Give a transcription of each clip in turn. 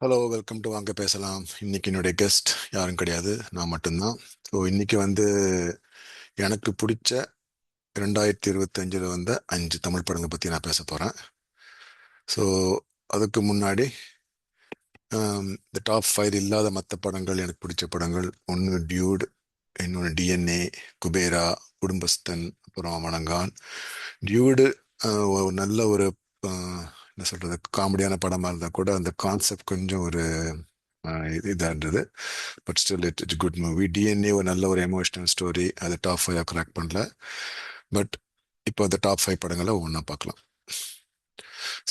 Hello, welcome to வாங்க பேசலாம். இன்னைக்கு என்னுடைய கெஸ்ட் யாரும் கிடையாது, நான் மட்டும்தான். ஸோ இன்னைக்கு வந்து எனக்கு பிடிச்ச 2025 வந்த 5 தமிழ் படங்களை பற்றி நான் பேச போகிறேன். ஸோ அதுக்கு முன்னாடி இந்த டாப் 5 இல்லாத மற்ற படங்கள், எனக்கு பிடிச்ச படங்கள்: ஒன்று டியூட், இன்னொன்று டிஎன்ஏ, குபேரா, குடும்பஸ்தன், அப்புறம் வணங்கான். டியூடு ஒரு நல்ல ஒரு என்ன சொல்றது, காமெடியான படமாக இருந்தால் கூட அந்த கான்செப்ட் கொஞ்சம் ஒரு இதாக இருந்தது. But still it's good movie. DNA ஒரு நல்ல ஒரு எமோஷனல் ஸ்டோரி. அது டாப் 5 கிராக் பண்ணல. பட் இப்போ அந்த டாப் 5 படங்களை ஒவ்வொன்றா பார்க்கலாம்.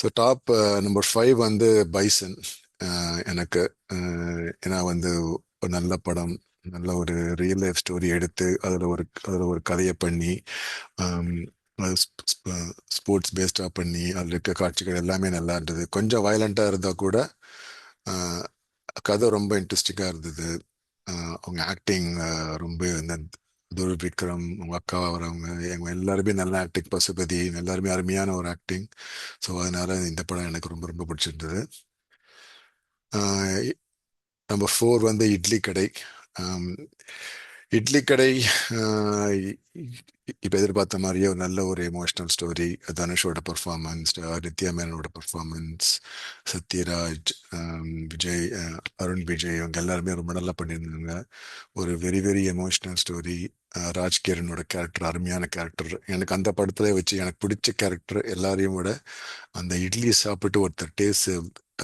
ஸோ நம்பர் 5 வந்து பைசன். எனக்கு ஏன்னா வந்து ஒரு நல்ல படம், நல்ல ஒரு ரியல் லைஃப் ஸ்டோரி எடுத்து அதில் ஒரு கதையை பண்ணி, ஸ்போர்ட்ஸ் பேஸ்டாக பண்ணி, அதில் இருக்க காட்சிகள் எல்லாமே நல்லா இருந்தது. கொஞ்சம் வயலண்ட்டாக இருந்தால் கூட கதை ரொம்ப இன்ட்ரெஸ்டிங்காக இருந்தது. அவங்க ஆக்டிங் ரொம்ப இந்த துருவிக்ரம், அவங்க அக்கா வரவங்க, எங்க எல்லாருமே நல்ல ஆக்டிங். பசுபதி எல்லாருமே அருமையான ஒரு ஆக்டிங். ஸோ அதனால இந்த படம் எனக்கு ரொம்ப ரொம்ப பிடிச்சிருந்தது. நம்பர் 4 வந்து இட்லி கடை. ஆம், இட்லி கடை இப்போ எதிர்பார்த்த மாதிரியே ஒரு நல்ல ஒரு எமோஷனல் ஸ்டோரி. தனுஷோட பர்ஃபார்மன்ஸ், நித்யா மேனனோட பர்ஃபார்மன்ஸ், சத்யராஜ், விஜய், அருண் விஜய், இவங்க எல்லாருமே ரொம்ப நல்லா பண்ணியிருந்தாங்க. ஒரு வெரி வெரி எமோஷனல் ஸ்டோரி. ராஜ்கிரனோட கேரக்டர் அருமையான கேரக்டர். எனக்கு அந்த படத்துல வச்சு எனக்கு பிடிச்ச கேரக்டர் எல்லாரையும் விட அந்த இட்லி சாப்பிட்டு ஒருத்தர் டேஸ்ட்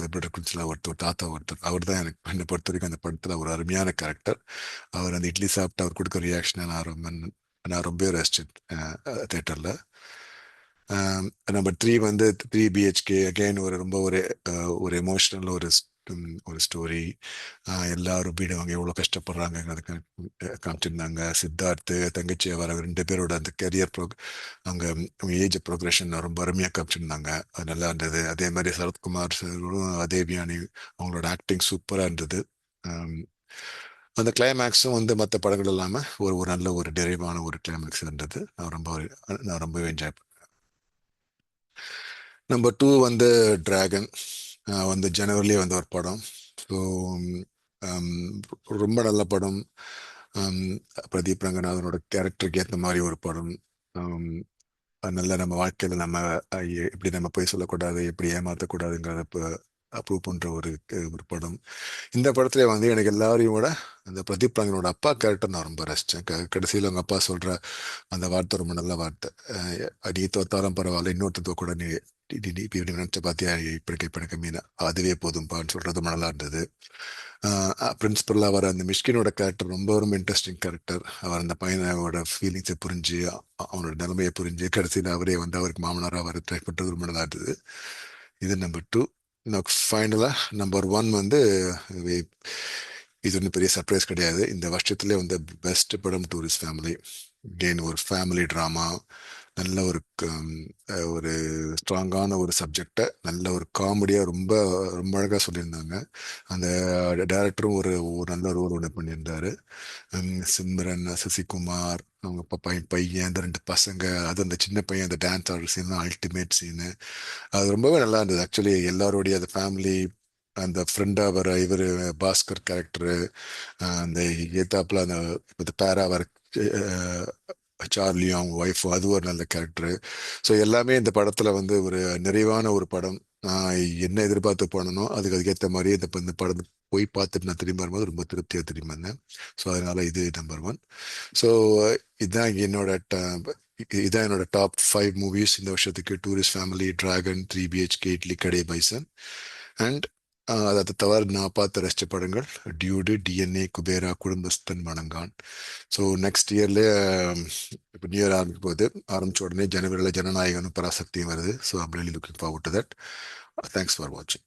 அது இருக்குன்னு ஒருத்தர் தாத்தா ஒருத்தர், அவர் தான் எனக்கு என்னை பொறுத்த வரைக்கும் அந்த படத்துல ஒரு அருமையான கேரக்டர். அவர் அந்த இட்லி சாப்பிட்டு அவர் கொடுக்குற ரியாக்ஷனை நான் ரொம்ப ரசிச்சேன் தேட்டரில். நம்பர் 3 வந்து 3 BHK. அகைன் ஒரு ரொம்ப ஒரு எமோஷனல் ஒரு ஸ்டோரி. எல்லாரும் வீடுவாங்க எவ்வளோ கஷ்டப்படுறாங்க காமிச்சிருந்தாங்க. சித்தார்த்து, தங்கச்சி வர 2 பேரோட அந்த அவங்க ஏஜ் ப்ரோக்ரஷன் ரொம்ப அருமையாக காமிச்சிருந்தாங்க. அது நல்லா இருந்தது. அதே மாதிரி சரத்குமார் சாரும் தேவியானி, அவங்களோட ஆக்டிங் சூப்பராக இருந்தது. அந்த கிளைமேக்ஸும் வந்து மற்ற படங்கள் இல்லாமல் ஒரு ஒரு நல்ல ஒரு டெரிவான ஒரு கிளைமேக்ஸ் இருந்தது. நான் ரொம்ப என்ஜாய் பண்ணேன். நம்பர் 2 வந்து டிராகன். வந்து ஜனவரிலேயே வந்த ஒரு படம். ஸோ ரொம்ப நல்ல படம். ஆம், பிரதீப் ரங்கநாதனோட கேரக்டருக்கு ஏற்ற மாதிரி ஒரு படம். ஆம், அதனால நம்ம வாழ்க்கையில் நம்ம எப்படி நம்ம போய் சொல்லக்கூடாது, எப்படி ஏமாற்றக்கூடாதுங்கிறத அப்ரூவ் பண்ணுற ஒரு படம். இந்த படத்துல வந்து எனக்கு எல்லாரையும் விட அந்த பிரதீப் ரங்கனோட அப்பா கேரக்டர் நான் ரொம்ப ரசித்தேன். கடைசியில் அவங்க அப்பா சொல்கிற அந்த வார்த்தை ரொம்ப நல்ல வார்த்தை. நீ தோத்தாலும் பரவாயில்ல, இன்னொருத்தர் கூட இப்படி நினைச்ச பார்த்தியா, இப்படிக்க மீன் அதுவே போதும்பான்னு சொல்றது ரொம்ப நல்லா இருந்தது. பிரின்சிபலாக வர அந்த மிஷ்கினோட கேரக்டர் ரொம்ப ரொம்ப இன்ட்ரெஸ்டிங் கேரக்டர். அவர் அந்த பையனோட ஃபீலிங்ஸை புரிஞ்சு, அவனோட நிலைமையை புரிஞ்சு, கடைசியில் அவரே வந்து அவருக்கு மாமனாராக வர ட்ரை பண்ணுறது ரொம்ப நல்லா இருந்தது. இது நம்பர் 2. ஃபைனலாக நம்பர் 1 வந்து இது ஒன்றும் பெரிய சர்ப்ரைஸ் கிடையாது. இந்த வருஷத்துலேயே வந்து பெஸ்ட் படம் டூரிஸ்ட் ஃபேமிலி. கெயின் ஒரு ஃபேமிலி ட்ராமா, நல்ல ஒரு ஸ்ட்ராங்கான ஒரு சப்ஜெக்டை நல்ல ஒரு காமெடியாக ரொம்ப ரொம்ப அழகாக சொல்லியிருந்தாங்க. அந்த டைரக்டரும் ஒரு நல்ல ரோல் ஒன்று பண்ணியிருந்தாரு. சிம்ரன், சசிகுமார், அவங்க பையன், அந்த 2 பசங்க, அது அந்த சின்ன பையன் அந்த டான்ஸ் ஆடுற சீன் தான் அல்டிமேட் சீனு. அது ரொம்பவே நல்லா இருந்தது. ஆக்சுவலி எல்லாருடைய அந்த ஃபேமிலி, அந்த ஃப்ரெண்டாக வர இவர் பாஸ்கர் கேரக்டரு, அந்த ஏத்தாப்புல அந்த பேரா வர சார்லியும் அவங்க ஒய்ஃபும், அது ஒரு நல்ல கேரக்டரு. ஸோ எல்லாமே இந்த படத்தில் வந்து ஒரு நிறைவான ஒரு படம். நான் என்ன எதிர்பார்த்து போனனோ அதுக்கேற்ற மாதிரியே இந்த படம் போய் பார்த்துட்டு நான் திரும்பி வரும்போது ரொம்ப திருப்தியாக திரும்பி வந்தேன். ஸோ அதனால இது நம்பர் 1. ஸோ இதுதான் என்னோட இதான் என்னோட டாப் 5 மூவிஸ் இந்த வருஷத்துக்கு: டூரிஸ்ட் ஃபேமிலி, டிராகன், 3 BHK, இட்லி கடை, பைசன். அண்ட் அதை தவிர நான் பார்த்த ரசித்த படங்கள்: டியூடு, டிஎன்ஏ, குபேரா, குடும்பஸ்தன், வணங்கான். ஸோ நெக்ஸ்ட் இயர்லேயே இப்போ நியூ இயர் ஆரம்பிச்ச உடனே ஜனவரியில் ஜனநாயகனும் பராசக்தியும் வருது. So I'm really looking forward to that. Thanks for வாட்சிங்.